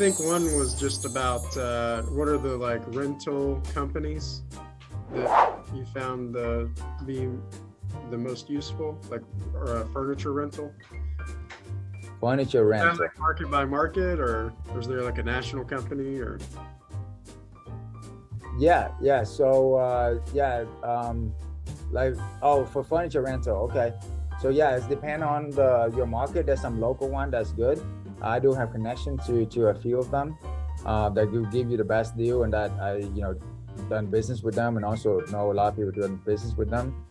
think one was just about what are the like rental companies that you found be the most useful, like or furniture rental? Furniture rental. Like market by market, or is there like a national company or? Yeah. So like, oh, for furniture rental, okay. So yeah, it's depend on your market. There's some local one that's good. I do have connection to a few of them that will give you the best deal, and that I done business with them, and also know a lot of people doing business with them.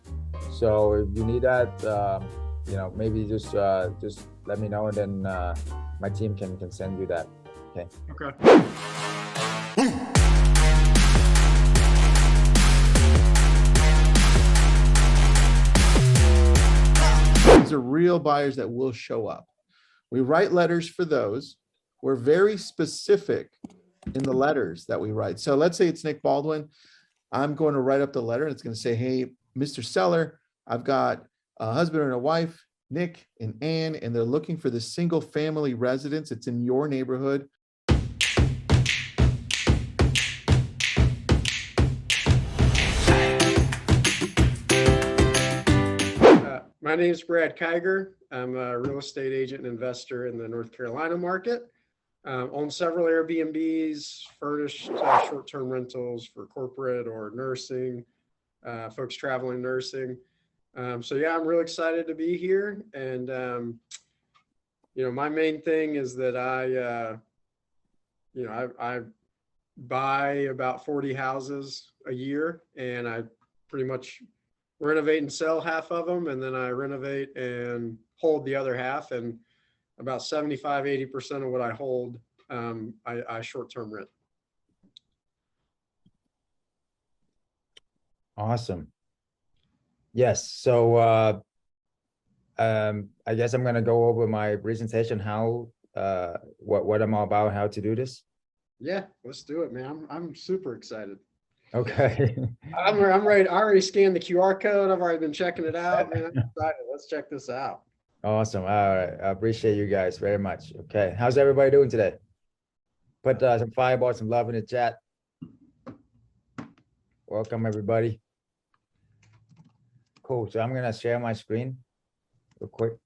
So if you need that, maybe just let me know, and then my team can send you that. Okay. Okay. These are real buyers that will show up. We write letters for those. We're very specific in the letters that we write. So let's say it's Nick Baldwin. I'm going to write up the letter, and it's going to say, hey, Mr. Seller, I've got a husband and a wife, Nick and Ann, and they're looking for this single family residence. It's in your neighborhood. My name is Brad Kiger. I'm a real estate agent and investor in the North Carolina market. Own several Airbnbs, furnished short-term rentals for corporate or nursing, folks traveling nursing. So yeah, I'm really excited to be here. And, my main thing is that I buy about 40 houses a year, and I pretty much renovate and sell half of them, and then I renovate and hold the other half. And about 75–80% of what I hold, I short-term rent. Awesome. Yes. So I guess I'm gonna go over my presentation, how what I'm all about, how to do this. Yeah, let's do it, man. I'm super excited. Okay. I'm ready. I already scanned the QR code. I've already been checking it out, man. I'm excited. Let's check this out. Awesome. All right. I appreciate you guys very much. Okay. How's everybody doing today? Put some fireballs, some love in the chat. Welcome, everybody. Cool. So I'm going to share my screen real quick.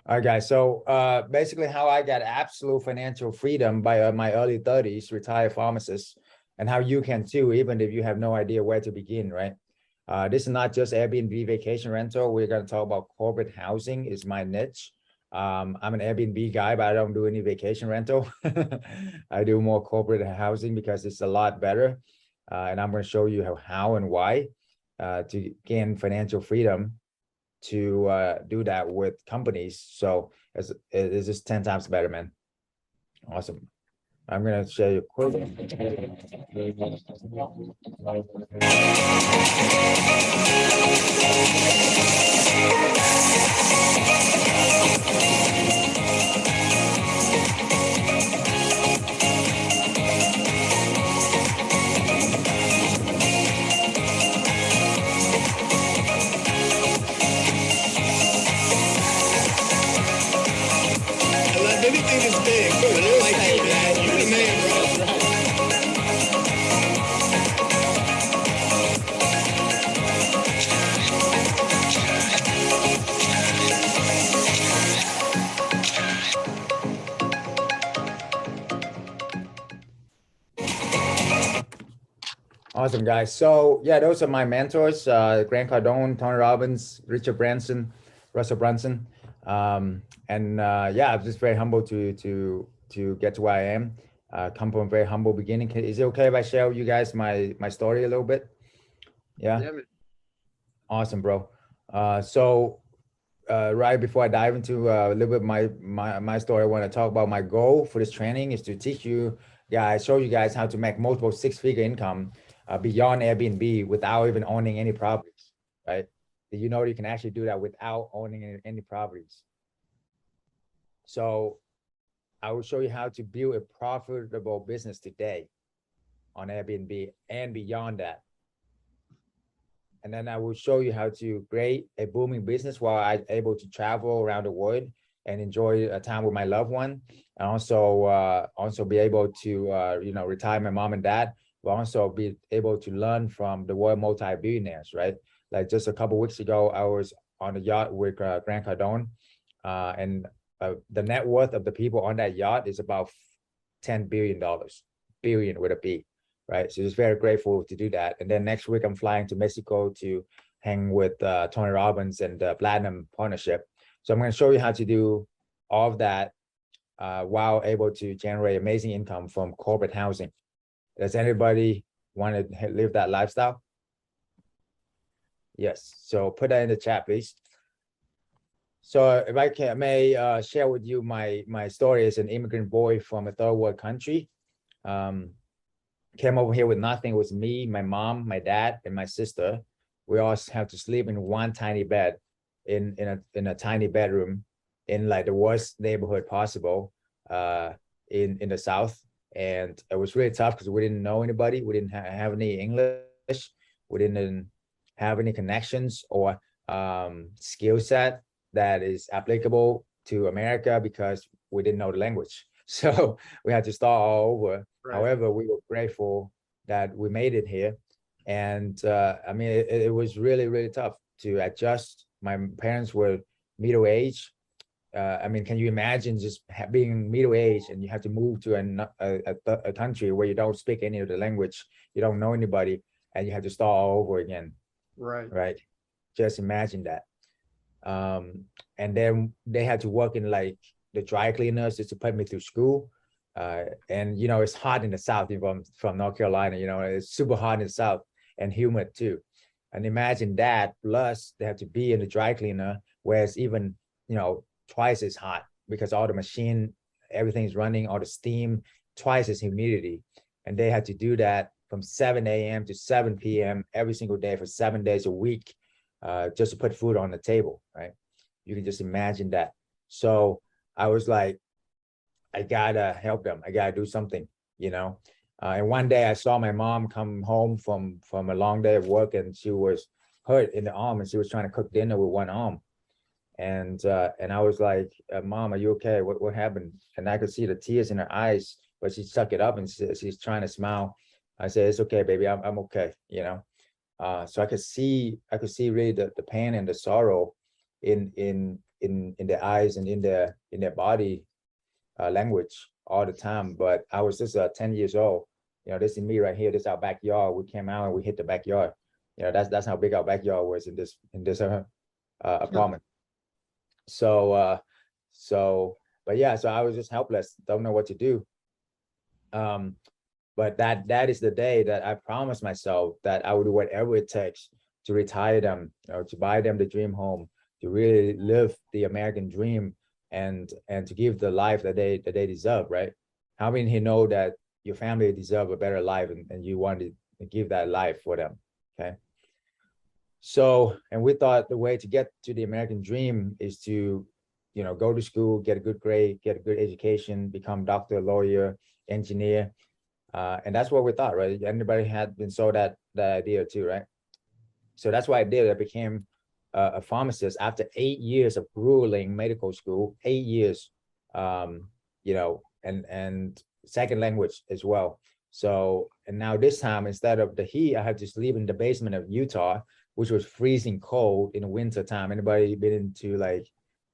All right, guys. So basically how I got absolute financial freedom by my early 30s, retired pharmacist, and how you can too, even if you have no idea where to begin, right? This is not just Airbnb vacation rental. We're going to talk about corporate housing is my niche. I'm an Airbnb guy, but I don't do any vacation rental. I do more corporate housing because it's a lot better. And I'm going to show you how and why to gain financial freedom to do that with companies. So it's just 10 times better, man. Awesome. I'm going to show you a quick. Anything is big. I like you, man. You're the man, bro. Awesome, guys. So yeah, those are my mentors, Grant Cardone, Tony Robbins, Richard Branson, Russell Brunson. Yeah, I'm just very humble to get to where I am. Come from a very humble beginning. Is it okay if I share with you guys my story a little bit? Yeah. Awesome, bro. So right before I dive into a little bit my story, I want to talk about my goal for this training is to teach you guys, show you guys how to make multiple six-figure income beyond Airbnb without even owning any properties, right? Did you know you can actually do that without owning any properties? So I will show you how to build a profitable business today on Airbnb and beyond that. And then I will show you how to create a booming business while I'm able to travel around the world and enjoy a time with my loved one. And also be able to, retire my mom and dad, but also be able to learn from the world multi-billionaires, right? Like just a couple of weeks ago, I was on a yacht with Grant Cardone, and the net worth of the people on that yacht is about $10 billion, billion with a B, right? So just very grateful to do that. And then next week I'm flying to Mexico to hang with Tony Robbins and the Platinum Partnership. So I'm going to show you how to do all of that while able to generate amazing income from corporate housing. Does anybody want to live that lifestyle? Yes. So put that in the chat, please. So if I may share with you my story as an immigrant boy from a third world country. Came over here with nothing. It was me, my mom, my dad, and my sister. We all have to sleep in one tiny bed in a tiny bedroom in like the worst neighborhood possible in the South. And it was really tough because we didn't know anybody. We didn't have any English. We didn't have any connections or skill set that is applicable to America because we didn't know the language. So we had to start all over. Right. However, we were grateful that we made it here. And I mean, it was really, really tough to adjust. My parents were middle-aged. I mean, can you imagine just being middle-aged and you have to move to a country where you don't speak any of the language, you don't know anybody, and you have to start all over again, Right. right? Just imagine that. And then they had to work in like the dry cleaners just to put me through school. And you know, it's hot in the South from North Carolina, you know, it's super hot in the South and humid too. And imagine that, plus they have to be in the dry cleaner, where it's even, you know, twice as hot because all the machine, everything's running, all the steam, twice as humidity. And they had to do that from 7 a.m. to 7 p.m. every single day for 7 days a week, just to put food on the table, right? You can just imagine that. So I was like, I gotta help them. I gotta do something, you know? And one day I saw my mom come home from a long day of work, and she was hurt in the arm, and she was trying to cook dinner with one arm. And I was like, Mom, are you okay? What happened? And I could see the tears in her eyes, but she stuck it up and she's trying to smile. I said, it's okay, baby, I'm okay, you know? So I could see really the pain and the sorrow in their eyes and in their body language all the time. But I was just 10 years old. You know, this is me right here. This is our backyard. We came out and we hit the backyard. You know, that's how big our backyard was in this apartment. So but yeah, so I was just helpless, don't know what to do. But that is the day that I promised myself that I would do whatever it takes to retire them, you know, to buy them the dream home, to really live the American dream, and to give the life that they deserve, right? How many here know that your family deserve a better life, and you want to give that life for them? Okay. So, and we thought the way to get to the American dream is to, you know, go to school, get a good grade, get a good education, become doctor, lawyer, engineer. And that's what we thought, right? Anybody had been sold that idea too, right? So that's what I did. I became a pharmacist after 8 years of grueling medical school, 8 years, you know, and second language as well. So, and now this time, instead of the heat, I had to sleep in the basement of Utah, which was freezing cold in the winter time. Anybody been into like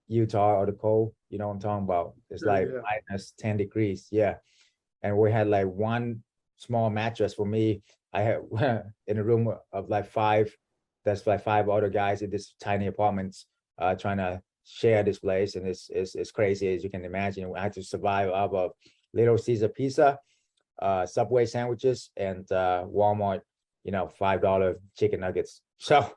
Utah or the cold? You know what I'm talking about? It's like minus 10 degrees. Yeah. And we had like one small mattress for me. I had in a room of like five, that's like 5 other guys in this tiny apartments, trying to share this place. And it's crazy, as you can imagine. I had to survive off of Little Caesar pizza, Subway sandwiches, and Walmart, you know, $5 chicken nuggets. So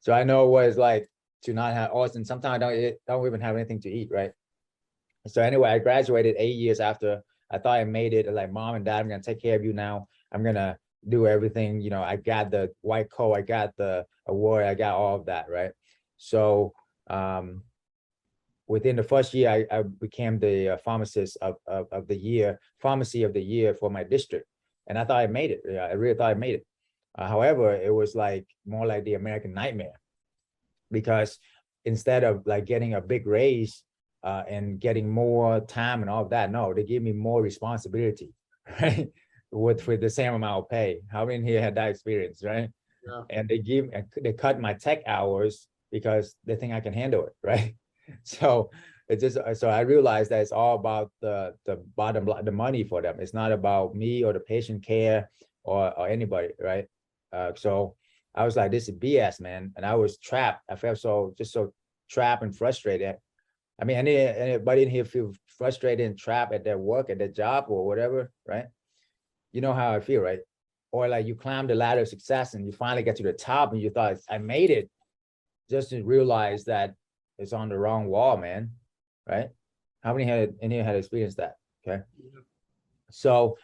I know what it's like to not have Austin. Sometimes I don't even have anything to eat, right? So anyway, I graduated 8 years after. I thought I made it. Like, Mom and Dad, I'm gonna take care of you now. I'm gonna do everything. You know, I got the white coat, I got the award, I got all of that, right? So within the first year, I became the pharmacist of the year, pharmacy of the year for my district. And I thought I made it. Yeah, I really thought I made it. However, it was like more like the American nightmare, because instead of like getting a big raise and getting more time and all of that, no, they give me more responsibility, right? With the same amount of pay. How many here had that experience, right? Yeah. And they cut my tech hours because they think I can handle it, right? So it just, so I realized that it's all about the bottom line, the money for them. It's not about me or the patient care or anybody, right? So I was like, this is BS, man. And I was trapped. I felt so trapped and frustrated. I mean, anybody in here feel frustrated and trapped at their work, at their job or whatever, right? You know how I feel, right? Or like you climb the ladder of success and you finally get to the top and you thought, I made it, just to realize that it's on the wrong wall, man, right? How many in here had experienced that? Okay. So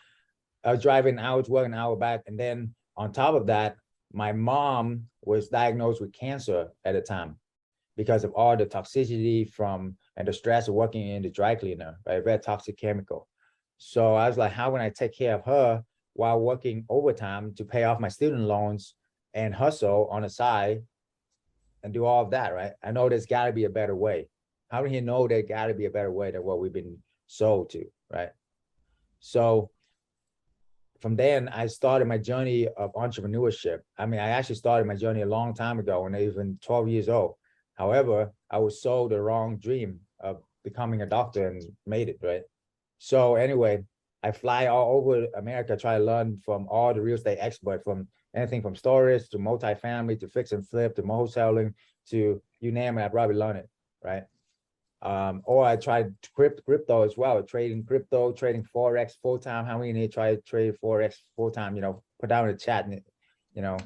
I was driving hours, working an hour back. And then on top of that, my mom was diagnosed with cancer at the time because of all the toxicity from and the stress of working in the dry cleaner, right? Very toxic chemical. So I was like, how can I take care of her while working overtime to pay off my student loans and hustle on the side and do all of that, right? I know there's got to be a better way. How do you know there got to be a better way than what we've been sold to, right? So from then, I started my journey of entrepreneurship. I mean, I actually started my journey a long time ago when I was even 12 years old. However, I was sold the wrong dream of becoming a doctor and made it, right? So anyway, I fly all over America, try to learn from all the real estate experts, from anything from storage to multifamily to fix and flip to wholesaling to you name it, I probably learn it, right? Or I tried crypto as well, trading crypto, trading Forex full-time. How many try to trade Forex full-time, you know, put down in the chat, and, you know,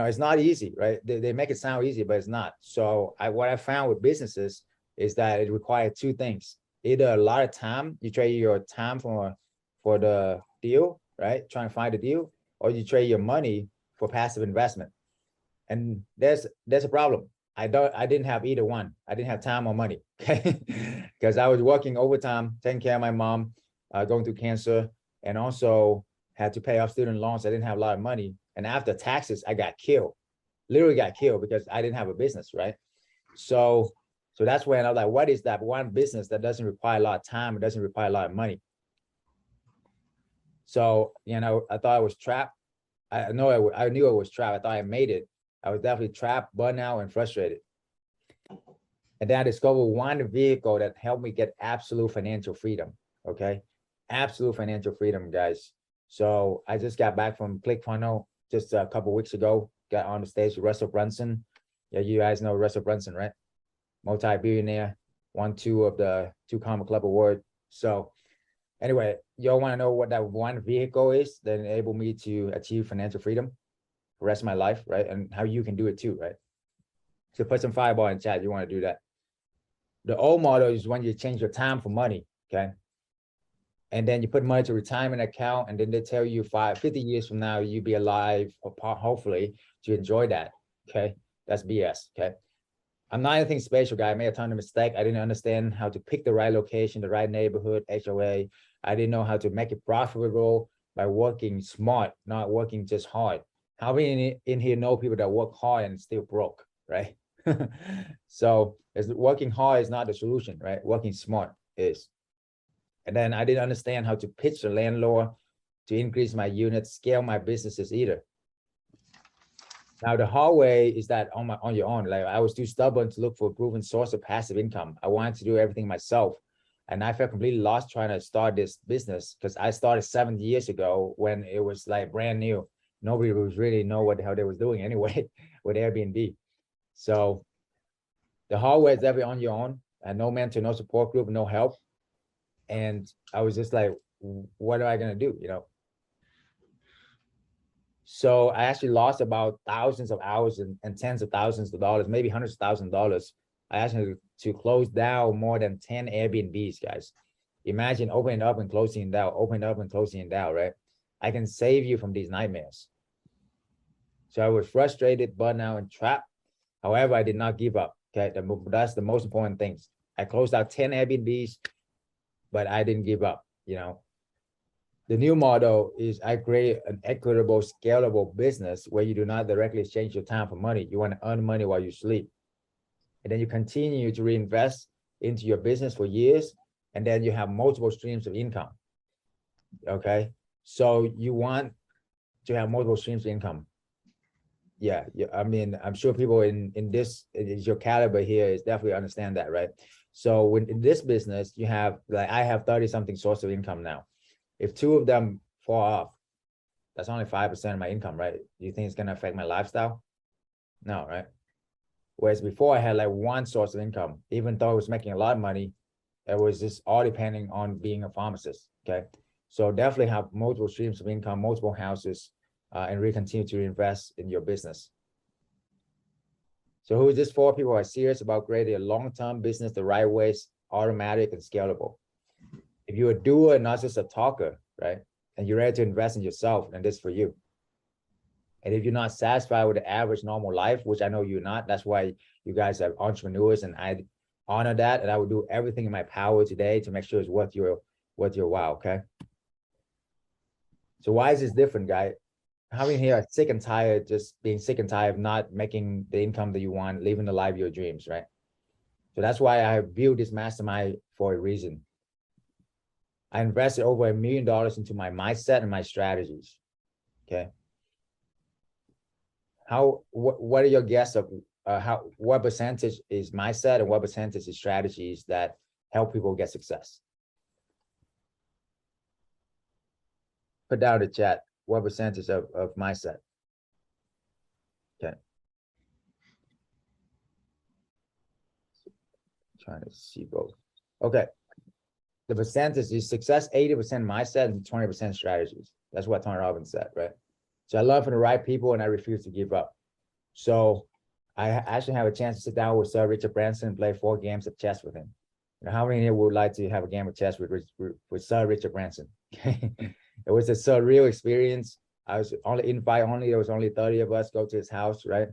it's not easy, right? They make it sound easy, but it's not. So what I found with businesses is that it requires two things. Either a lot of time, you trade your time for the deal, right? Trying to find a deal, or you trade your money for passive investment. And there's a problem. I didn't have either one. I didn't have time or money, okay? Because I was working overtime, taking care of my mom, going through cancer, and also had to pay off student loans. I didn't have a lot of money. And after taxes, I got killed, literally got killed because I didn't have a business, right? So that's when I was like, what is that one business that doesn't require a lot of time? It doesn't require a lot of money. So, I thought I was trapped. I knew I was trapped. I thought I made it. I was definitely trapped, burnout, and frustrated. And then I discovered one vehicle that helped me get absolute financial freedom. Okay. Absolute financial freedom, guys. So I just got back from ClickFunnels just a couple of weeks ago, got on the stage with Russell Brunson. Yeah, you guys know Russell Brunson, right? Multi-billionaire, won 2 of the 2 Comma Club Award. So anyway, y'all want to know what that one vehicle is that enabled me to achieve financial freedom for the rest of my life, right? And how you can do it too, right? So put some fireball in chat if you want to do that. The old model is when you change your time for money, okay? And then you put money to retirement account, and then they tell you 50 years from now, you'll be alive, hopefully, to enjoy that, okay? That's BS, okay? I'm not anything special, guy. I made a ton of mistakes. I didn't understand how to pick the right location, the right neighborhood, HOA. I didn't know how to make it profitable by working smart, not working just hard. How many in here know people that work hard and still broke, right? So working hard is not the solution, right? Working smart is. And then I didn't understand how to pitch the landlord to increase my units, scale my businesses either. Now the hard way is that on your own. Like I was too stubborn to look for a proven source of passive income. I wanted to do everything myself, and I felt completely lost trying to start this business because I started 7 years ago when it was like brand new. Nobody was really know what the hell they was doing anyway with Airbnb. So the hard way is definitely on your own, and no mentor, no support group, no help. And I was just like, what am I gonna do? So I actually lost about thousands of hours and tens of thousands of dollars, maybe hundreds of thousands of dollars. I actually to close down more than 10 Airbnbs, guys. Imagine opening up and closing it down, opening up and closing it down, right? I can save you from these nightmares. So I was frustrated, burnout, and trapped. However, I did not give up. Okay, that's the most important things. I closed out 10 Airbnbs, but I didn't give up, you know. The new model is I create an equitable, scalable business where you do not directly exchange your time for money. You want to earn money while you sleep. And then you continue to reinvest into your business for years, and then you have multiple streams of income. Okay, so you want to have multiple streams of income. Yeah, I mean, I'm sure people in this is your caliber here is definitely understand that, right? So when in this business, you have like I have 30 something source of income now. If two of them fall off, that's only 5% of my income, right? Do you think it's gonna affect my lifestyle? No, right? Whereas before I had like one source of income, even though I was making a lot of money, it was just all depending on being a pharmacist. Okay, so definitely have multiple streams of income, multiple houses, and really continue to invest in your business. So who is this for? People who are serious about creating a long-term business the right ways, automatic and scalable. If you're a doer and not just a talker, right? And you're ready to invest in yourself, then this is for you. And if you're not satisfied with the average normal life, which I know you're not, that's why you guys are entrepreneurs, and I honor that, and I will do everything in my power today to make sure it's worth your while. Okay. So why is this different, guy? How many here are sick and tired, just being sick and tired of not making the income that you want, living the life of your dreams, right? So that's why I built this mastermind for a reason. I invested over $1 million into my mindset and my strategies. Okay. What are your guess of what percentage is mindset and what percentage is strategies that help people get success? Put down the chat. What percentage of mindset? Okay. Trying to see both. Okay. The percentage is success, 80% mindset and 20% strategies. That's what Tony Robbins said, right? So I learn from the right people and I refuse to give up. So I actually have a chance to sit down with Sir Richard Branson and play 4 games of chess with him. You know, how many here would like to have a game of chess with Sir Richard Branson? It was a surreal experience. I was only invite only. There was only 30 of us go to his house, right?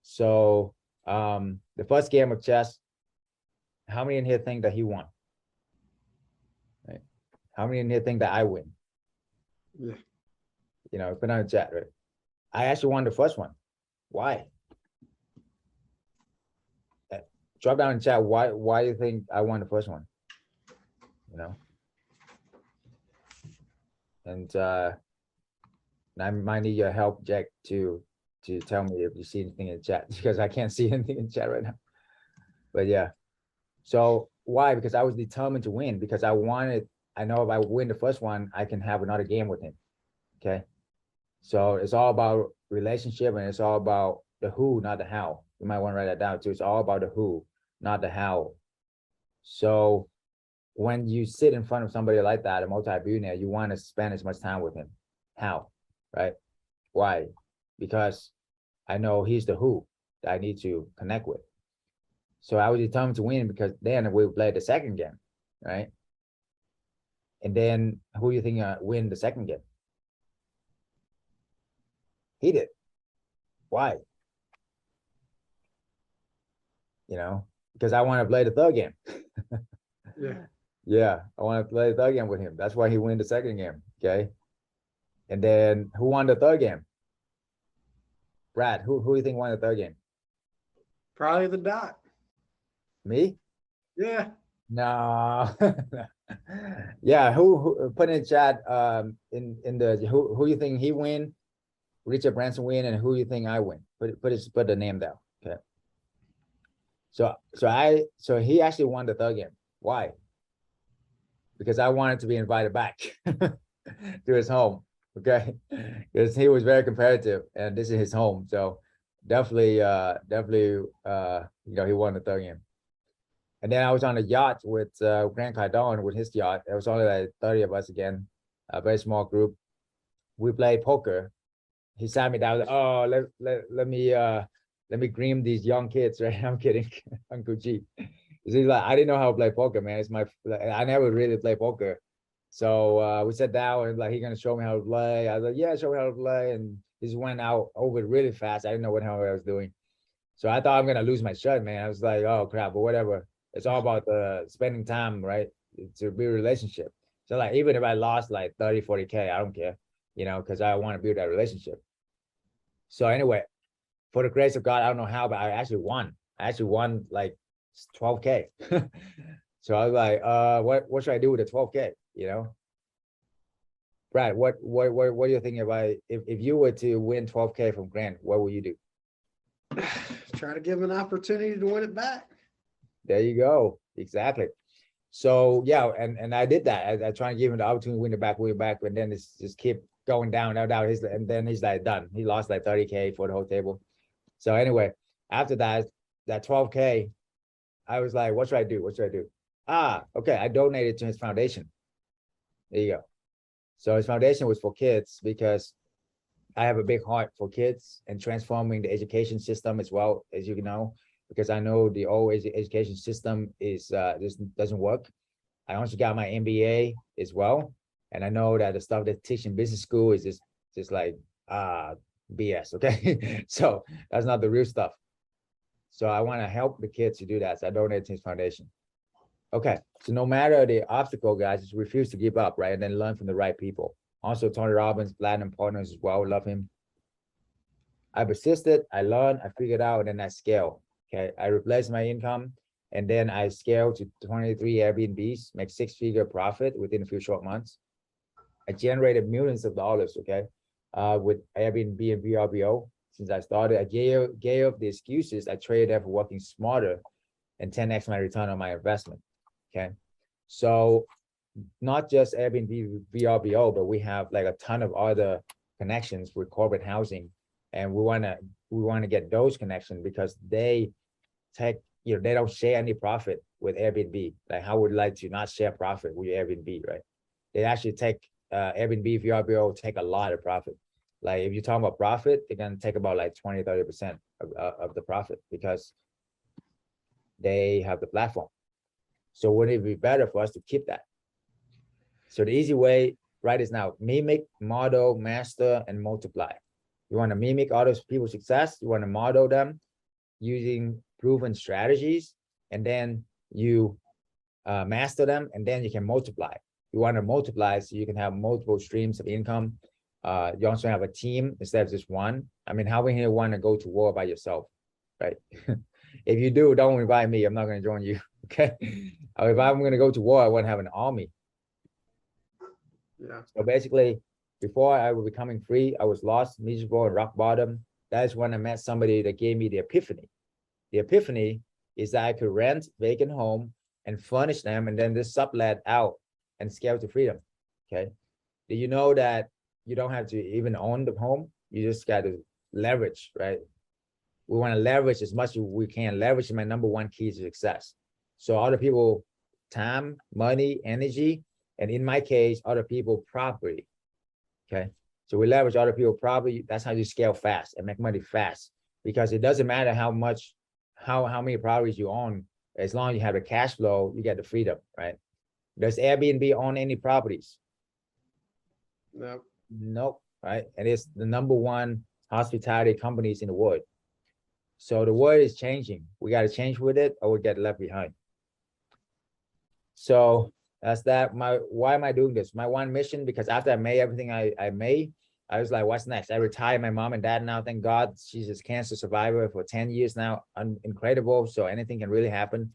So the first game of chess, how many in here think that he won? Right? How many in here think that I win? Yeah. You know, put on the chat, right? I actually won the first one. Why? Drop down in chat. Why do you think I won the first one? You know? And I might need your help, Jack, to tell me if you see anything in the chat, because I can't see anything in the chat right now. But yeah. So why? Because I was determined to win, because I know if I win the first one, I can have another game with him. Okay. So it's all about relationship, and it's all about the who, not the how. You might want to write that down too. It's all about the who, not the how. So when you sit in front of somebody like that, a multi-billionaire, you want to spend as much time with him. How? Right? Why? Because I know he's the who that I need to connect with. So I was determined to win, because then we played the second game, right? And then who do you think win the second game? He did. Why? You know, because I want to play the third game. Yeah. Yeah, I want to play the third game with him. That's why he won the second game. Okay. And then who won the third game? Brad, who do you think won the third game? Probably the dot. Me? Yeah. No. Yeah, who put in chat in the who you think he win, Richard Branson win, and who you think I win? Put the name down. Okay. So he actually won the third game. Why? Because I wanted to be invited back to his home. Okay. Because he was very competitive and this is his home. So definitely, you know, he won the third game. And then I was on a yacht with Grant Cardone with his yacht. It was only like 30 of us again, a very small group. We played poker. He sat me down. Oh, let me groom these young kids, right? I'm kidding, Uncle G. He's like, I didn't know how to play poker, man. I never really played poker. So we sat down and like, he's gonna show me how to play. I was like, yeah, show me how to play. And he just went out over it really fast. I didn't know what hell I was doing. So I thought I'm gonna lose my shirt, man. I was like, oh crap, but whatever. It's all about the spending time, right? To build a relationship. So like, even if I lost like 30, 40K, I don't care, because I want to build that relationship. So anyway, for the grace of God, I don't know how, but I actually won. I actually won like 12K. So I was like, what should I do with the 12K? Brad, what do you think if you were to win 12K from Grant, what would you do? Try to give him an opportunity to win it back. There you go. Exactly. So yeah, and I did that. I try to give him the opportunity to win it back, but then it's just keep going down. And then he's like done. He lost like 30K for the whole table. So anyway, after that 12K, I was like, what should I do? What should I do? Okay, I donated to his foundation. There you go. So his foundation was for kids because I have a big heart for kids and transforming the education system as well, as you know, because I know the old education system is just doesn't work. I also got my MBA as well, and I know that the stuff they teach in business school is just like BS. Okay, so that's not the real stuff. So I want to help the kids to do that. So I donate to his foundation. Okay, so no matter the obstacle, guys, just refuse to give up, right? And then learn from the right people. Also, Tony Robbins, Platinum Partners as well, love him. I persisted, I learned, I figured out, and then I scale. Okay, I replaced my income, and then I scaled to 23 Airbnbs, make 6-figure profit within a few short months. I generated millions of dollars, okay, with Airbnb and VRBO. Since I started, I gave the excuses. I traded for working smarter and 10x my return on my investment. Okay, so not just Airbnb, VRBO, but we have like a ton of other connections with corporate housing, and we wanna get those connections because they take, they don't share any profit with Airbnb. Like, how would like to not share profit with Airbnb, right? They actually take Airbnb, VRBO take a lot of profit. Like if you're talking about profit, they're gonna take about like 20-30% of the profit because they have the platform. So wouldn't it be better for us to keep that? So the easy way right is now mimic, model, master, and multiply. You want to mimic other people's success. You want to model them using proven strategies, and then you master them, and then you can multiply. You want to multiply so you can have multiple streams of income. You also have a team instead of just one. I mean, how many here want to go to war by yourself, right? If you do, don't invite me. I'm not going to join you. Okay. If I'm going to go to war, I want to have an army. Yeah. So basically, before I was becoming free, I was lost, miserable, and rock bottom. That's when I met somebody that gave me the epiphany. The epiphany is that I could rent vacant home and furnish them, and then just sublet out and scale to freedom. Okay. Do you know that you don't have to even own the home? You just got to leverage, right? We want to leverage as much as we can. Leverage is my number one key to success. So other people, time, money, energy, and in my case, other people property. Okay. So we leverage other people property. That's how you scale fast and make money fast, because it doesn't matter how many properties you own. As long as you have the cash flow, you get the freedom, right? Does Airbnb own any properties? No. Nope. Right. And it's the number one hospitality companies in the world. So the world is changing. We got to change with it or we get left behind. So that's that. Why am I doing this? My one mission, because after I made everything I made, I was like, what's next? I retired my mom and dad now. Thank God. She's a cancer survivor for 10 years now. Incredible. So anything can really happen.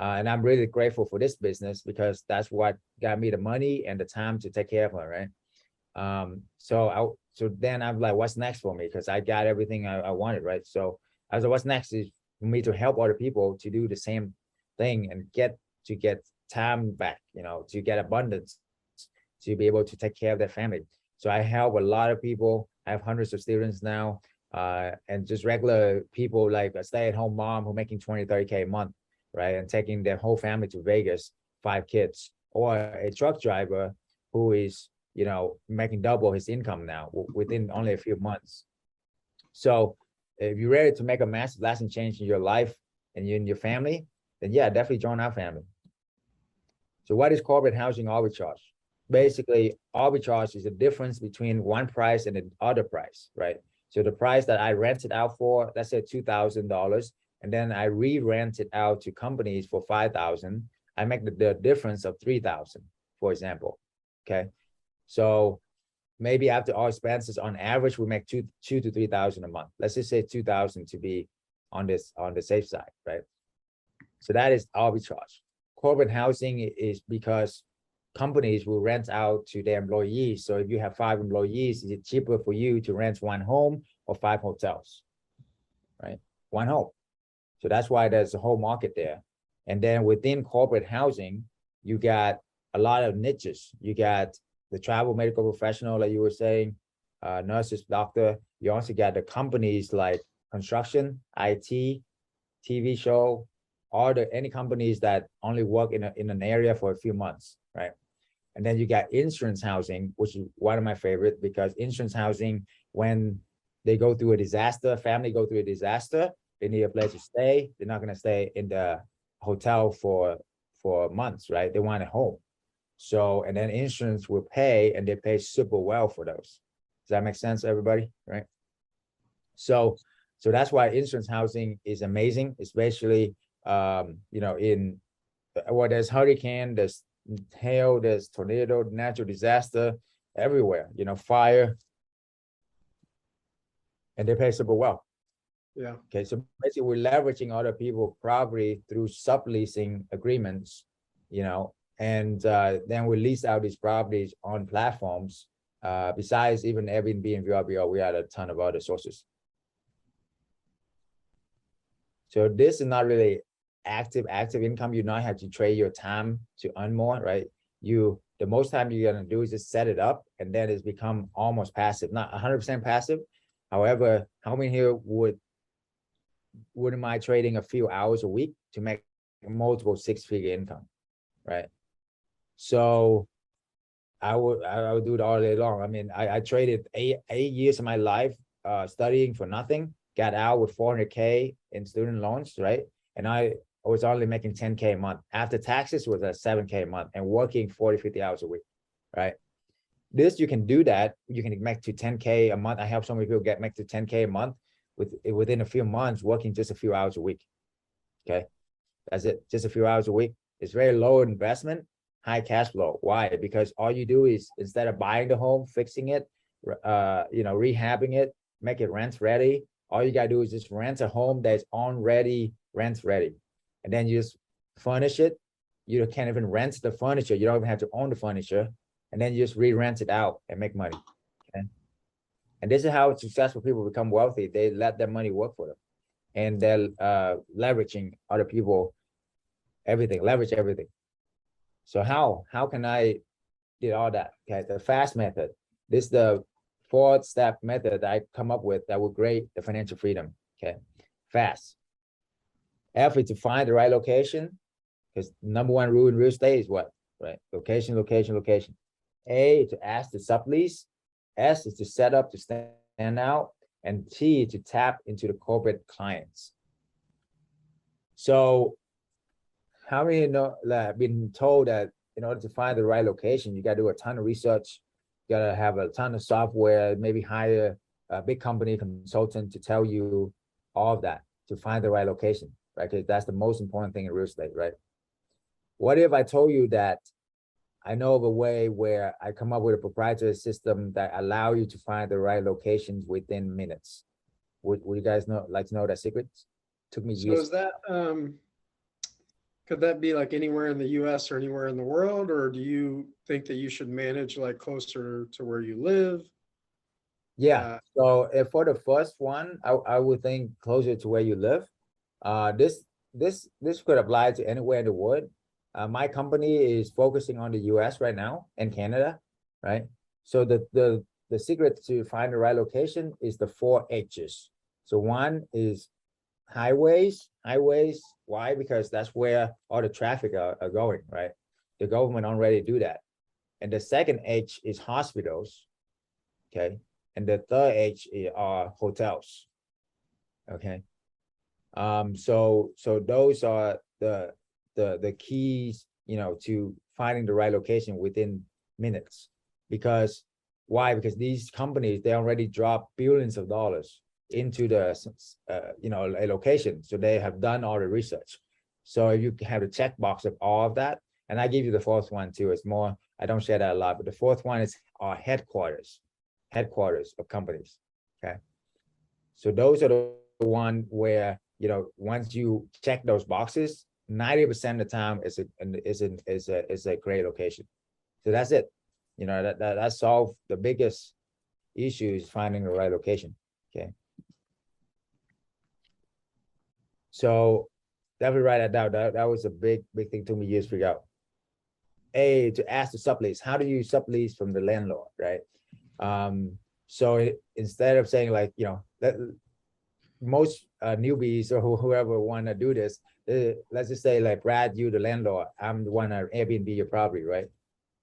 And I'm really grateful for this business because that's what got me the money and the time to take care of her, right? So then I'm like, what's next for me? Because I got everything I wanted, right? So I was like, what's next is for me to help other people to do the same thing and get time back, to get abundance, to be able to take care of their family. So I help a lot of people. I have hundreds of students now, and just regular people like a stay-at-home mom who making 20-30K a month, right? And taking their whole family to Vegas, 5 kids, or a truck driver who is, making double his income now within only a few months. So if you're ready to make a massive lasting change in your life and in your family, then yeah, definitely join our family. So what is corporate housing arbitrage? Basically, arbitrage is the difference between one price and the other price, right? So the price that I rent it out for, let's say $2,000, and then I re-rent it out to companies for 5,000, I make the difference of 3,000, for example. Okay. So maybe after all expenses, on average, we make two to 3,000 a month. Let's just say 2,000 to be on the safe side, right? So that is arbitrage. Corporate housing is because companies will rent out to their employees. So if you have 5 employees, is it cheaper for you to rent 1 home or 5 hotels, right? 1 home. So that's why there's a whole market there. And then within corporate housing, you got a lot of niches. You got the travel medical professional, like you were saying, nurses, doctor. You also got the companies like construction, IT, TV show, any companies that only work in an area for a few months, right? And then you got insurance housing, which is one of my favorite, because insurance housing, when they go through a disaster, family go through a disaster, they need a place to stay. They're not going to stay in the hotel for months, right? They want a home. So, and then insurance will pay, and they pay super well for those. Does that make sense, everybody? Right? So that's why insurance housing is amazing, especially, in there's hurricane, there's hail, there's tornado, natural disaster everywhere, fire, and they pay super well. Yeah. Okay, so basically we're leveraging other people's property through subleasing agreements, and then we lease out these properties on platforms. Besides even Airbnb and VRBO, we had a ton of other sources. So this is not really active income. You not have to trade your time to earn more, right? The most time you're gonna do is just set it up, and then it's become almost passive, not 100% passive. However, how many here wouldn't mind trading a few hours a week to make multiple 6-figure income, right? So I would do it all day long. I mean, I traded eight years of my life studying for nothing, got out with 400K in student loans, right? And I was only making 10K a month. After taxes was at 7K a month, and working 40, 50 hours a week, right? You can do that. You can make to 10K a month. I help so many people make to 10K a month within a few months, working just a few hours a week. Okay, that's it. Just a few hours a week. It's very low investment, high cash flow. Why? Because all you do is, instead of buying the home, fixing it, rehabbing it, make it rent ready, all you gotta do is just rent a home that's already rent ready, and then you just furnish it. You can't even rent the furniture. You don't even have to own the furniture, and then you just re-rent it out and make money. Okay, and this is how successful people become wealthy. They let their money work for them, and they're leveraging other people, leverage everything. So how can I do all that? Okay, the FAST method. This is the 4-step method that I come up with that will create the financial freedom. Okay, FAST. F is to find the right location, because #1 rule in real estate is what? Right? Location, location, location. A, to ask to sublease. S is to set up to stand out. And T, to tap into the corporate clients. So how many have been told that in order to find the right location, you got to do a ton of research, you got to have a ton of software, maybe hire a big company consultant to tell you all of that to find the right location, right? Because that's the most important thing in real estate, right? What if I told you that I know of a way where I come up with a proprietary system that allow you to find the right locations within minutes? Would you guys like to know that secret? Took me So years. is that, could that be like anywhere in the US or anywhere in the world? Or do you think that you should manage like closer to where you live? Yeah. So if for the first one, I would think closer to where you live. This could apply to anywhere in the world. My company is focusing on the US right now and Canada, right? So the secret to find the right location is the 4 H's. So one is highways. Why? Because that's where all the traffic are going, right? The government already do that. And the second H is hospitals, okay? And the third H are hotels, okay? So those are the keys, to finding the right location within minutes. Because Why? Because these companies, they already drop billions of dollars into the, a location. So they have done all the research. So if you have a checkbox of all of that, and I give you the fourth one too, it's more, I don't share that a lot, but the fourth one is our headquarters of companies, okay? So those are the one where, once you check those boxes, 90% of the time is a great location. So that's it. That solved the biggest issue is finding the right location, okay? So definitely write that down. That was a big thing to me years to figure out. To ask the sublease, how do you sublease from the landlord, right? So instead of saying like, that most newbies or whoever want to do this, let's just say like, Brad, you the landlord, I'm the one to Airbnb your property, right?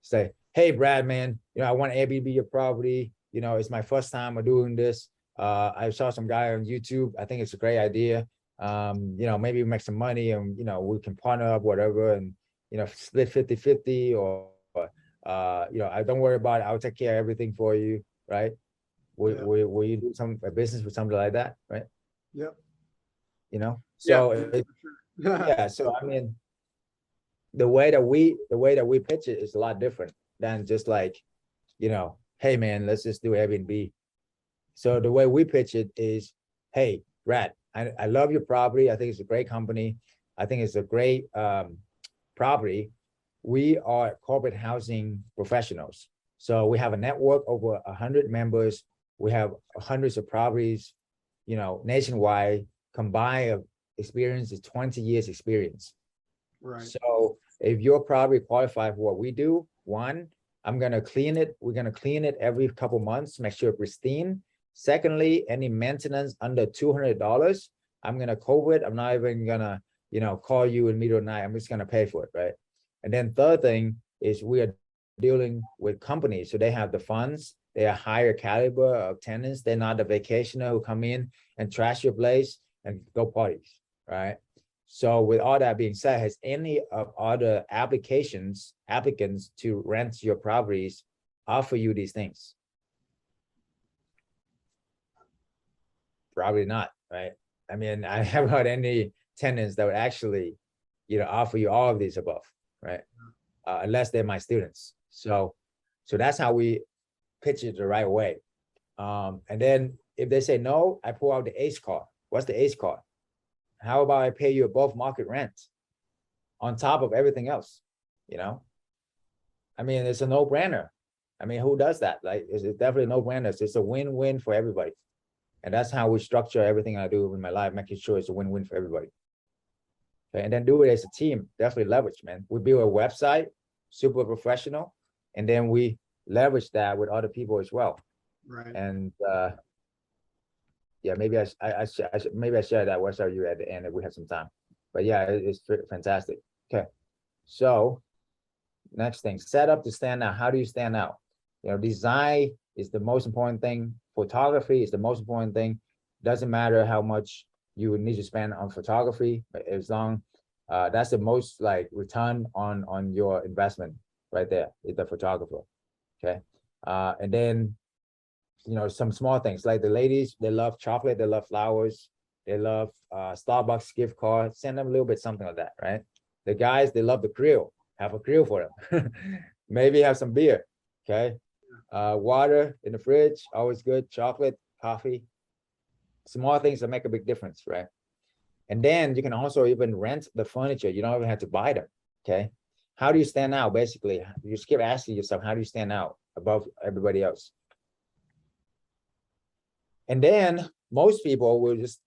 Say, hey, Brad, man, I want to Airbnb your property. It's my first time of doing this. I saw some guy on YouTube. I think it's a great idea. Maybe make some money and, we can partner up, whatever, and, split 50-50 or, I don't worry about it. I'll take care of everything for you, right? Will you do a business with something like that, right? Yep. So yeah, so I mean, the way that we pitch it is a lot different than just like, hey man, let's just do Airbnb. So the way we pitch it is, hey, Brad, I love your property. I think it's a great company. I think it's a great property. We are corporate housing professionals. So we have a network over 100 members. We have hundreds of properties, nationwide. Combined experience is 20 years experience. Right. So if your property qualifies for what we do, one, I'm going to clean it. We're going to clean it every couple months, make sure it's pristine. Secondly, any maintenance under $200, I'm going to cover it. I'm not even going to, call you in the middle of the night. I'm just going to pay for it, right? And then third thing is we are dealing with companies. So they have the funds. They are higher caliber of tenants. They're not the vacationer who come in and trash your place and go parties, right? So with all that being said, has any of other applicants to rent your properties offer you these things? Probably not, right? I mean, I haven't heard any tenants that would actually, offer you all of these above, right? Unless they're my students. So that's how we pitch it the right way. And then if they say no, I pull out the ACE card. What's the ACE card? How about I pay you above market rent on top of everything else? I mean, it's a no-brainer. I mean, who does that? Like, it's definitely a no-brainer. It's a win-win for everybody. And that's how we structure everything I do in my life, making sure it's a win-win for everybody. Okay, and then do it as a team. Definitely leverage, man. We build a website, super professional, and then we leverage that with other people as well. Right. And yeah, maybe I share that website with you at the end if we have some time. But yeah, it's fantastic. Okay, so next thing, set up to stand out. How do you stand out? Design is the most important thing. Photography is the most important thing. Doesn't matter how much you would need to spend on photography, but as long that's the most like return on your investment right there is the photographer. Okay, and then some small things like the ladies, they love chocolate, they love flowers, they love Starbucks gift card. Send them a little bit something like that, right? The guys, they love the grill. Have a grill for them. Maybe have some beer. Okay, water in the fridge, always good. Chocolate, coffee, small things that make a big difference, right? And then you can also even rent the furniture. You don't even have to buy them. Okay, how do you stand out? Basically, you just keep asking yourself, how do you stand out above everybody else? And then most people will just,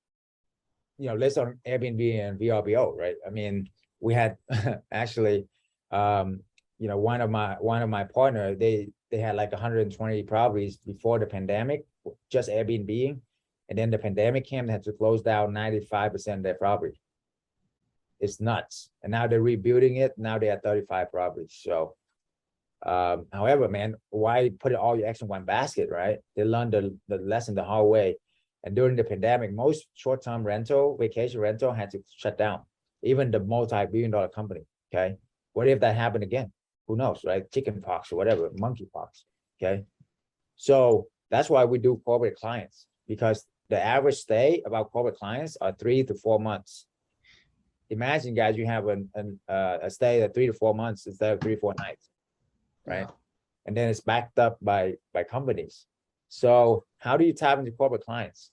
list on Airbnb and VRBO, right? I mean, we had actually, one of my partner, they had like 120 properties before the pandemic, just Airbnb. And then the pandemic came, they had to close down 95% of their property. It's nuts. And now they're rebuilding it. Now they have 35 properties. So, however, man, why put all your eggs in one basket, right? They learned the lesson the hard way. And during the pandemic, most short-term vacation rental had to shut down, even the multi-billion-dollar company, okay? What if that happened again? Who knows, right? Chicken pox or whatever, monkey pox, okay? So that's why we do corporate clients, because the average stay of our corporate clients are 3 to 4 months. Imagine, guys, you have a stay of 3 to 4 months instead of 3 or 4 nights, right? And then it's backed up by companies. So how do you tap into corporate clients?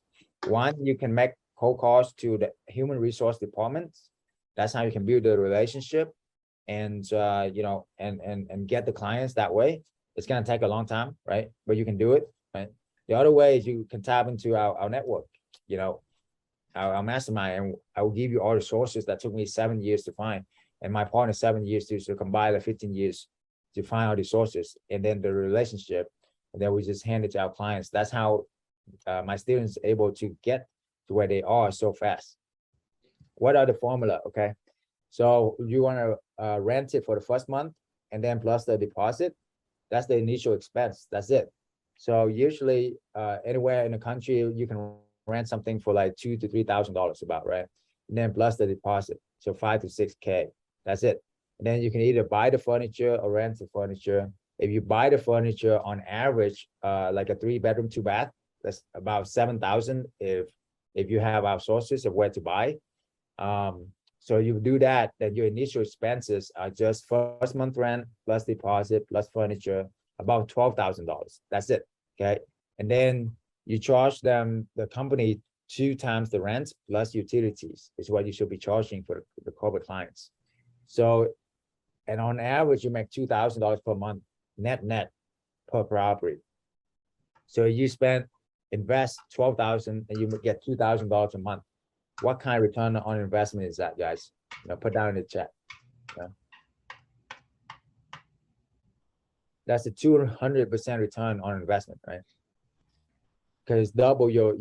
One, you can make cold calls to the human resource departments. That's how you can build a relationship and and get the clients that way. It's gonna take a long time, right? But you can do it, right? The other way is you can tap into our network, our mastermind, and I will give you all the sources that took me 7 years to find, and my partner 7 years to combine the 15 years to find all the sources, and then the relationship, and then we just hand it to our clients. That's how my students are able to get to where they are so fast. What are the formula? Okay, so you want to rent it for the first month, and then plus the deposit. That's the initial expense. That's it. So usually anywhere in the country, you can rent something for like $2,000 to $3,000 about, right? And then plus the deposit, so 5 to 6K. That's it. And then you can either buy the furniture or rent the furniture. If you buy the furniture, on average, like a 3-bedroom, 2-bath, that's about 7,000 if you have our sources of where to buy. So you do that, then your initial expenses are just first month rent plus deposit plus furniture, about $12,000. That's it. Okay. And then you charge them, the company, 2 times the rent plus utilities is what you should be charging for the corporate clients. So, and on average, you make $2,000 per month net per property. So you invest 12,000 and you get $2,000 a month. What kind of return on investment is that, guys? Put down in the chat. That's a 200% return on investment, right? Because double your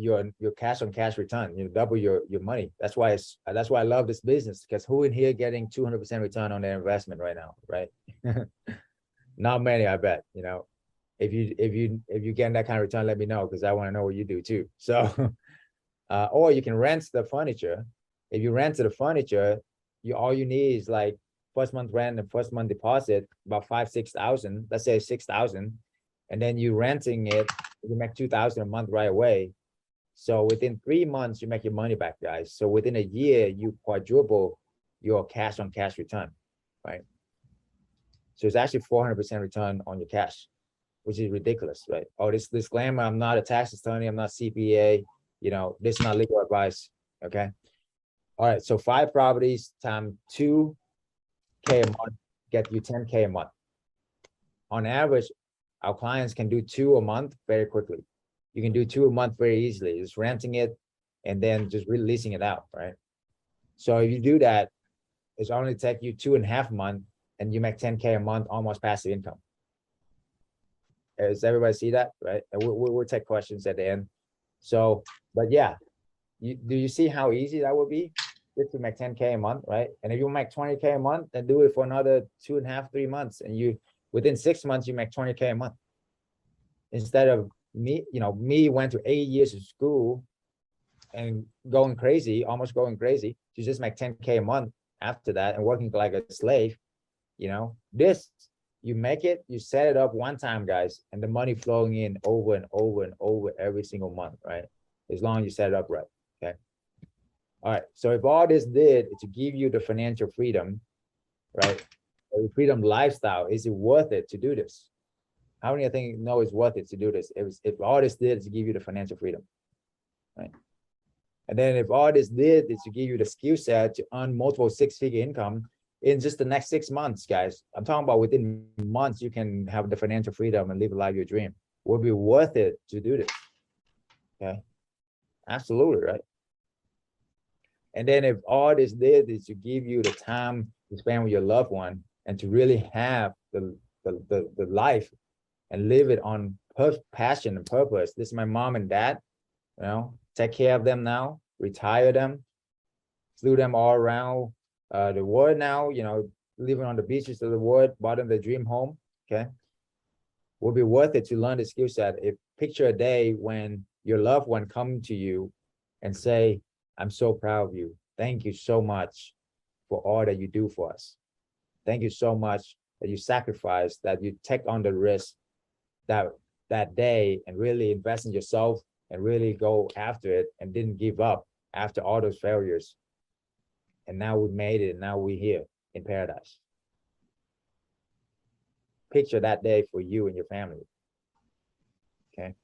cash on cash return, double your money. That's why I love this business, because who in here getting 200% return on their investment right now, right? Not many, I bet. If you get that kind of return, let me know, because I want to know what you do too. So or you can rent the furniture. If you rent the furniture, all you need is like first month rent and first month deposit, about 5,000-6,000, let's say 6,000, and then you renting it, you make 2,000 a month right away. So within 3 months, you make your money back, guys. So within a year, you quadruple your cash on cash return, right? So it's actually 400% return on your cash, which is ridiculous, right? Oh, this disclaimer, I'm not a tax attorney, I'm not CPA, this is not legal advice, okay? All right, so 5 properties times 2K a month get you 10K a month. On average, our clients can do 2 a month very quickly. You can do 2 a month very easily, just renting it and then just releasing it out, right? So if you do that, it's only take you 2.5 months and you make 10K a month, almost passive income. Does everybody see that, right? And we'll take questions at the end. So, but yeah, do you see how easy that would be? Just to make 10K a month, right? And if you make 20K a month, then do it for another 2.5, 3 months. And within 6 months, you make 20K a month. Instead of me went to 8 years of school and going crazy, almost going crazy, to just make 10K a month after that and working like a slave. This, you make it, you set it up one time, guys, and the money flowing in over and over and over every single month, right? As long as you set it up right, okay? All right, so if all this did is to give you the financial freedom, right? The freedom lifestyle, is it worth it to do this? How many of you think know it's worth it to do this? If all this did is to give you the financial freedom, right? And then if all this did is to give you the skill set to earn multiple 6-figure income in just the next 6 months, guys, I'm talking about within months, you can have the financial freedom and live a life your dream. Would be worth it to do this, okay? Absolutely, right? And then if all this did is to give you the time to spend with your loved one and to really have the life and live it on passion and purpose. This is my mom and dad, take care of them now, retire them, flew them all around the world now, living on the beaches of the world, bought them the dream home, okay? Will be worth it to learn the skill set. If picture a day when your loved one come to you and say, I'm so proud of you. Thank you so much for all that you do for us. Thank you so much that you sacrifice, that you take on the risk, that that day and really invest in yourself and really go after it and didn't give up after all those failures. And now we made it, and now we're here in paradise. Picture that day for you and your family. Okay.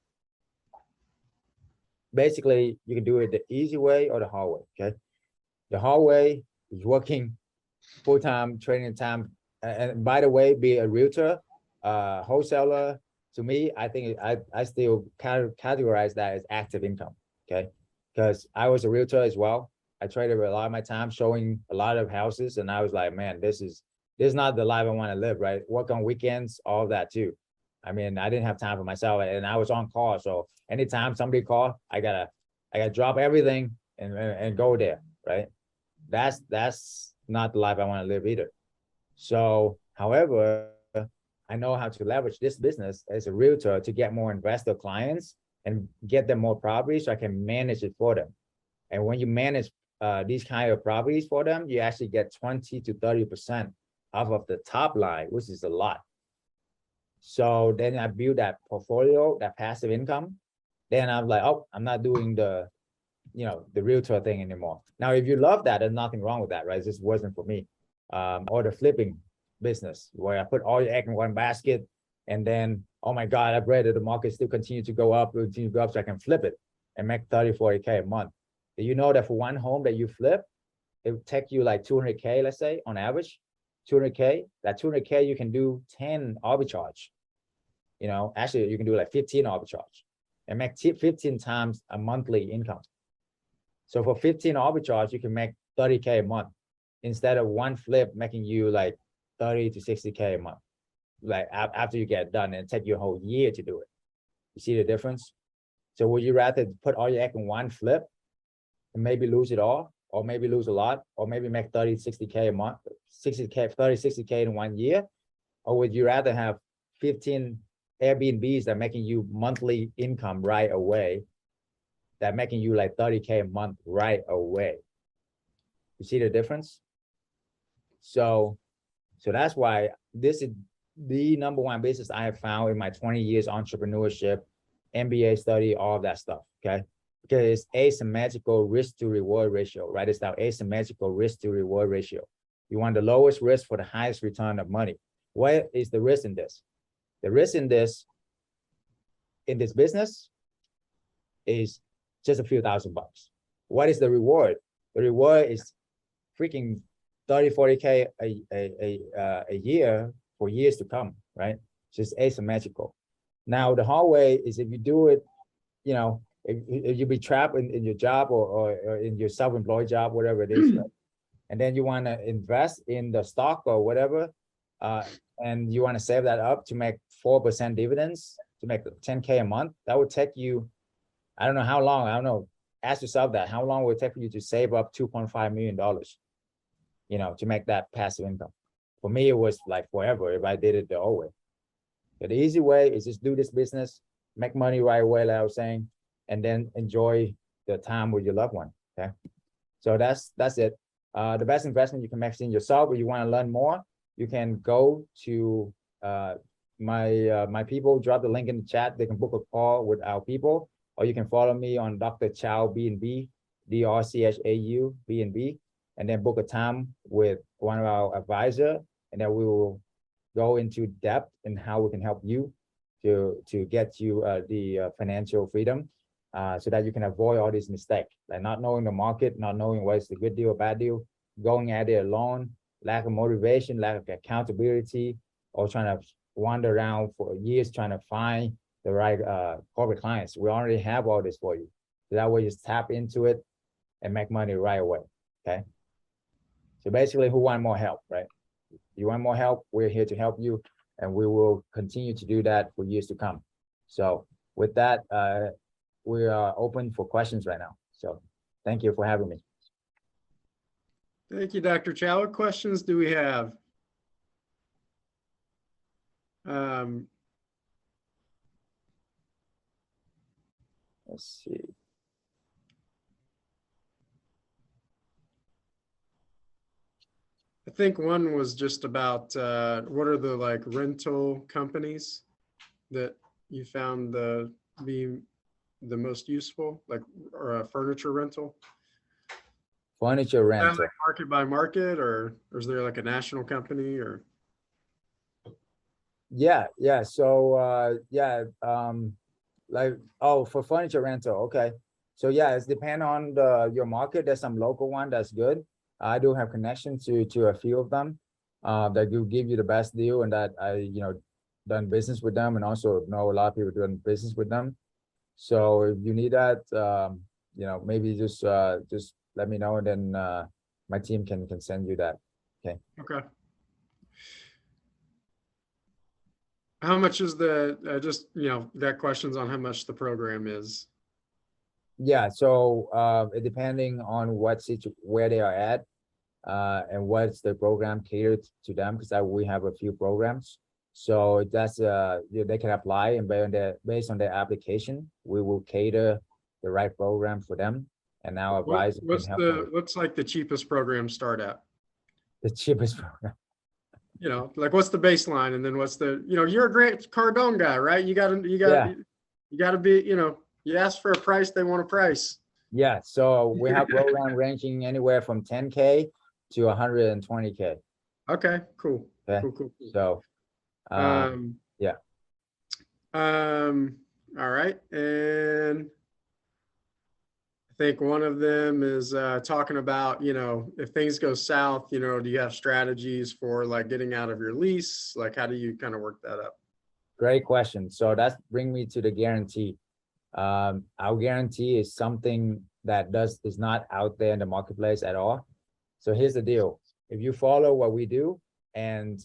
Basically, you can do it the easy way or the hard way. Okay. The hard way is working full-time, training time. And by the way, be a realtor, wholesaler. To me, I think I still categorize that as active income. Okay. Because I was a realtor as well. I traded a lot of my time showing a lot of houses, and I was like, man, this is not the life I want to live, right? Work on weekends, all of that too. I mean, I didn't have time for myself, and I was on call. So anytime somebody called, I gotta drop everything and go there, right? That's not the life I want to live either. So, however, I know how to leverage this business as a realtor to get more investor clients and get them more properties so I can manage it for them. And when you manage these kind of properties for them, you actually get 20 to 30% off of the top line, which is a lot. So then I build that portfolio, that passive income. Then I'm like, oh, I'm not doing the realtor thing anymore. Now, if you love that, there's nothing wrong with that, right? It just wasn't for me. Or the flipping business where I put all your egg in one basket, and then, oh my God, I've read that the market still continue to go up, so I can flip it and make 30, 40K a month. Do you know that for one home that you flip, it would take you like 200K, let's say, on average, 200K. That 200K, you can do 10 arbitrage. Actually, you can do like 15 arbitrage and make 15 times a monthly income. So for 15 arbitrage, you can make 30K a month instead of one flip making you like 30 to 60K a month. Like after you get done, and take you a whole year to do it. You see the difference? So would you rather put all your egg in one flip and maybe lose it all, or maybe lose a lot, or maybe make 30, 60K a month, 60K, 30, 60K in 1 year? Or would you rather have 15 Airbnbs that are making you monthly income right away, that making you like 30K a month right away? You see the difference? So that's why this is the number one business I have found in my 20 years entrepreneurship, MBA study, all of that stuff, okay? Because it's asymmetrical risk to reward ratio, right? It's that asymmetrical risk to reward ratio. You want the lowest risk for the highest return of money. What is the risk in this? The risk in this business is just a few $1,000. What is the reward? The reward is freaking 30, 40K a year for years to come, right? Just asymmetrical. Now, the hard way is if you do it, if you be trapped in your job or in your self-employed job, whatever it is, right? And then you want to invest in the stock or whatever, and you want to save that up to make 4% dividends, to make 10K a month, that would take you, I don't know how long, I don't know, ask yourself that, how long will it take for you to save up $2.5 million, to make that passive income? For me, it was like forever if I did it the old way. But the easy way is just do this business, make money right away, like I was saying, and then enjoy the time with your loved one, okay? So that's it. The best investment you can make in yourself. If you want to learn more, you can go to my people, drop the link in the chat. They can book a call with our people, or you can follow me on Dr. Chau B&B, DRCHAU B&B, and then book a time with one of our advisor, and then we will go into depth in how we can help you to get you the financial freedom, so that you can avoid all these mistakes, like not knowing the market, not knowing what is the good deal or bad deal, going at it alone, lack of motivation, lack of accountability, or trying to wander around for years trying to find the right corporate clients. We already have all this for you. So that way, just tap into it and make money right away, okay? So basically, who want more help, right? You want more help, we're here to help you, and we will continue to do that for years to come. So with that, we are open for questions right now. So thank you for having me. Thank you, Dr. Chau. What questions do we have? Let's see. I think one was just about what are the like rental companies that you found the be the most useful, like, or a furniture rental? Furniture rental. Like market by market, or is there like a national company or? Yeah. So like, oh, for furniture rental, okay. So yeah, it's depend on your market. There's some local one that's good. I do have connection to a few of them that will give you the best deal, and that I done business with them, and also know a lot of people doing business with them. So if you need that, maybe just let me know, and then my team can send you that. Okay. Okay. How much is the, just, that question's on how much the program is. Yeah, so it depending on where they are at, and what's the program catered to them, because we have a few programs. So that's they can apply, and based on their application, we will cater the right program for them. And our advisor can help them with What's like the cheapest program start at? the cheapest program. Like what's the baseline, and then what's the, you're a great Cardone guy, right? You gotta be, you ask for a price, they want a price. Yeah, so we have program ranging anywhere from 10K to 120K. Okay, cool. Okay. Cool. So yeah. All right. And I think one of them is talking about, if things go south, do you have strategies for like getting out of your lease? Like, how do you kind of work that up? Great question. So that's bring me to the guarantee. Our guarantee is something that is not out there in the marketplace at all. So here's the deal. If you follow what we do, and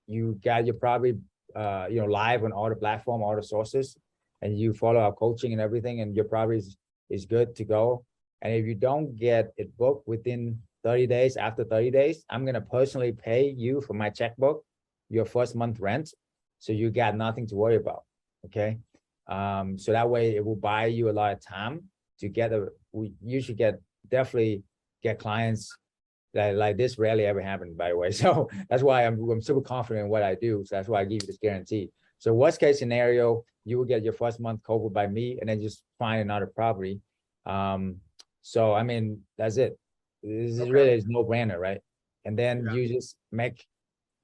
you got your property live on all the platform, all the sources, and you follow our coaching and everything, and your property is good to go. And if you don't get it booked within 30 days, after 30 days, I'm going to personally pay you for my checkbook, your first month rent. So you got nothing to worry about. Okay. So that way it will buy you a lot of time to we usually definitely get clients that like this rarely ever happen, by the way. So that's why I'm super confident in what I do. So that's why I give you this guarantee. So worst case scenario, you will get your first month covered by me, and then just find another property. So I mean, that's it. This is really is no brainer, right? And then you just make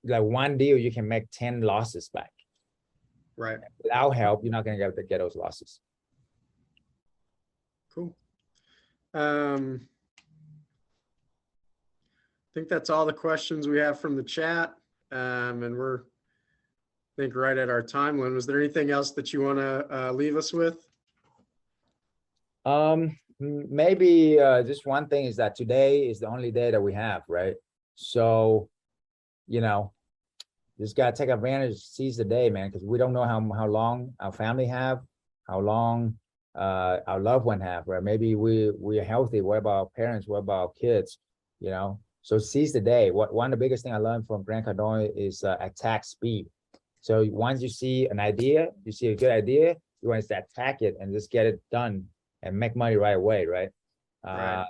like one deal, you can make 10 losses back. Right. Without help, you're not gonna get those losses. Cool. I think that's all the questions we have from the chat. And we're, I think, right at our time limit. Was there anything else that you want to leave us with? Maybe just one thing is that today is the only day that we have, right? So, just gotta take advantage, seize the day, man, because we don't know how long our family have, how long our loved one have, right? Maybe we're healthy. What about our parents? What about our kids? So seize the day. One of the biggest thing I learned from Grant Cardone is attack speed. So once you see an idea, you see a good idea, you want to attack it and just get it done and make money right away, right? Right.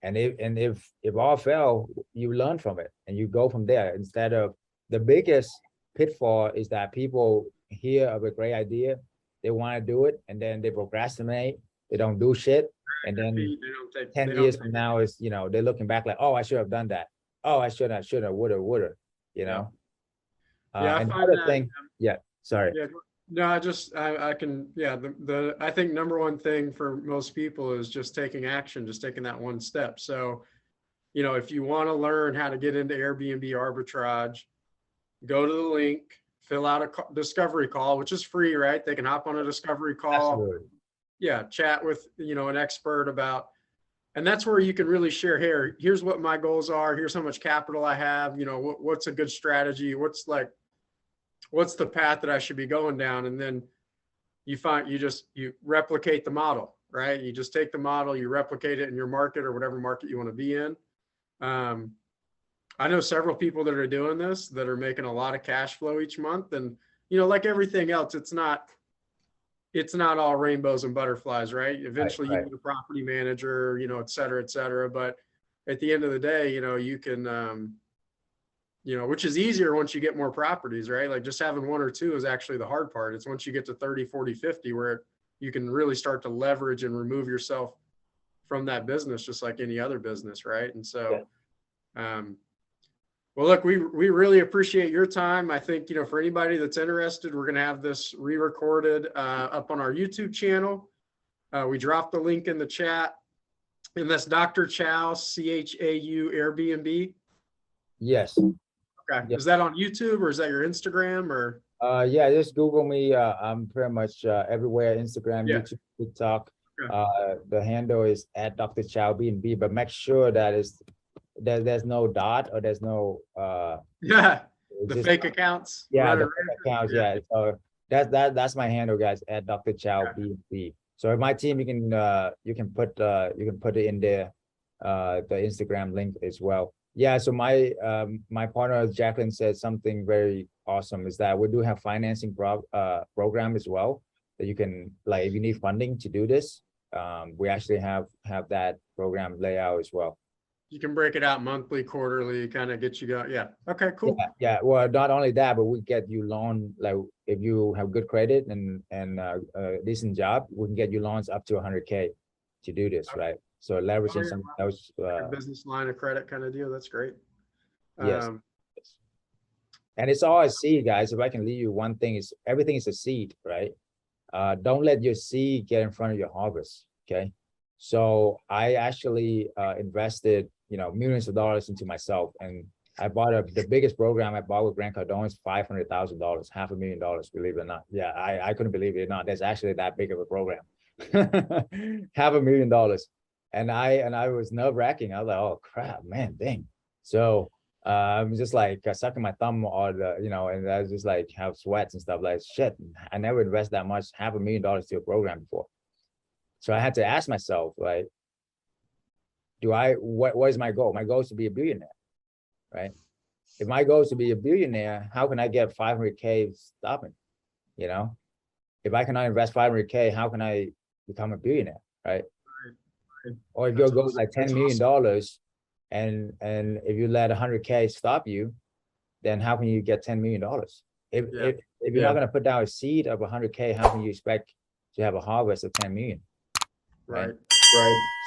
And if all fail, you learn from it and you go from there. Instead of, the biggest pitfall is that people hear of a great idea, they want to do it, and then they procrastinate, they don't do shit, and then 10 years from now is, they're looking back like, oh, I should have done that. Oh, I should have, woulda, Yeah, and the other thing, sorry. Yeah, no, I can, I think number one thing for most people is just taking action, just taking that one step. So, if you want to learn how to get into Airbnb arbitrage, go to the link, fill out a discovery call, which is free, right? They can hop on a discovery call. Absolutely. Yeah, chat with, an expert about, and that's where you can really share, here's what my goals are. Here's how much capital I have. What's a good strategy? What's the path that I should be going down? And then you replicate the model, right? You just take the model, you replicate it in your market or whatever market you want to be in. I know several people that are doing this that are making a lot of cash flow each month. And, like everything else, it's not all rainbows and butterflies, right? Eventually you need a property manager, et cetera, et cetera. But at the end of the day, you can, which is easier once you get more properties, right? Like just having one or two is actually the hard part. It's once you get to 30, 40, 50, where you can really start to leverage and remove yourself from that business, just like any other business. Right. And so, well, look, we really appreciate your time. I think, for anybody that's interested, we're going to have this re-recorded up on our YouTube channel. We dropped the link in the chat, and that's Dr. Chau, Chau Airbnb. Yes. Okay. Yep. Is that on YouTube or is that your Instagram or? Yeah, just Google me. I'm pretty much everywhere: Instagram, YouTube, TikTok. Okay. The handle is at Dr. Chau B&B, but make sure that there's no dot or there's no the fake accounts. Yeah, the fake accounts. Yeah. So that's my handle, guys, at Dr. Chau B&B. So if my team, you can put it in there, the Instagram link as well. Yeah. So my partner Jacqueline said something very awesome, is that we do have financing program as well, that you can, like, if you need funding to do this, we actually have that program layout as well. You can break it out monthly, quarterly, kind of get you going. Yeah. Okay, cool. Yeah. Well, not only that, but we get you loan, like if you have good credit and a decent job, we can get you loans up to 100K to do this, right? So leveraging some of those business line of credit kind of deal. That's great. Yes. And it's all a seed, guys. If I can leave you one thing, is everything is a seed, right? Don't let your seed get in front of your harvest. Okay. So I actually invested, millions of dollars into myself, and I bought the biggest program I bought with Grant Cardone is $500,000, $500,000, believe it or not. Yeah, I couldn't believe it or not. There's actually that big of a program. $500,000. And I was nerve-wracking. I was like, oh crap, man, dang. So I'm just like sucking my thumb or and I was just like have sweats and stuff, like shit. I never invest that much, $500,000 to a program before. So I had to ask myself, like, what is my goal? My goal is to be a billionaire, right? If my goal is to be a billionaire, how can I get 500K stopping? If I cannot invest 500K, how can I become a billionaire, right? Or if your goal is like $10 million, and if you let 100K stop you, then how can you get $10 million? If you're not going to put down a seed of 100K, how can you expect to have a harvest of 10 million? Right.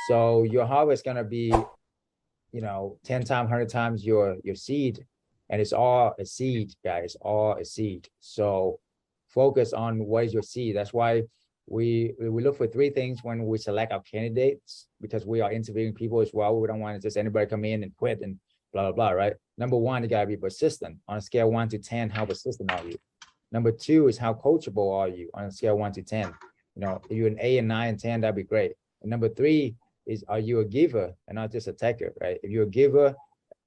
So your harvest is going to be, 10 times, 100 times your seed, and it's all a seed, guys. It's all a seed. So focus on what is your seed. That's why we look for three things when we select our candidates, because we are interviewing people as well. We don't want to just anybody come in and quit and blah, blah, blah, right? Number one, you got to be persistent. On a scale 1 to 10, how persistent are you? Number two is how coachable are you on a scale 1 to 10? If you're an 8 and 9 and 10, that'd be great. And number three is, are you a giver and not just a taker, right? If you're a giver,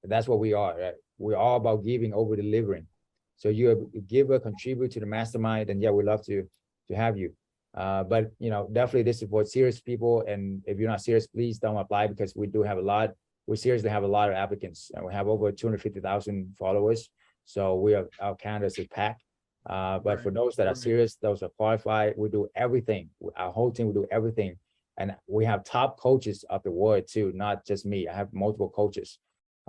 that's what we are, right? We're all about giving over delivering. So you're a giver, contribute to the mastermind, and yeah, we'd love to have you. But definitely this is for serious people. And if you're not serious, please don't apply, because we seriously have a lot of applicants, and we have over 250,000 followers. So our candidates is packed. But for those that are serious, those are qualified, we do everything. Our whole team will do everything. And we have top coaches of the world too, not just me. I have multiple coaches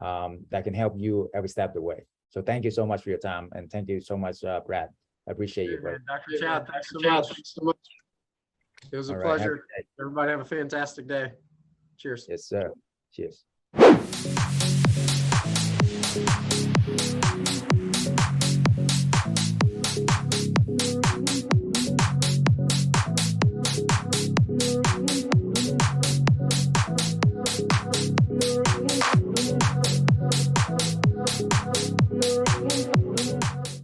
that can help you every step of the way. So thank you so much for your time. And thank you so much, Brad. I appreciate you. Dr. Chau, thanks so much. It was a pleasure. Everybody have a fantastic day. Cheers. Yes, sir. Cheers.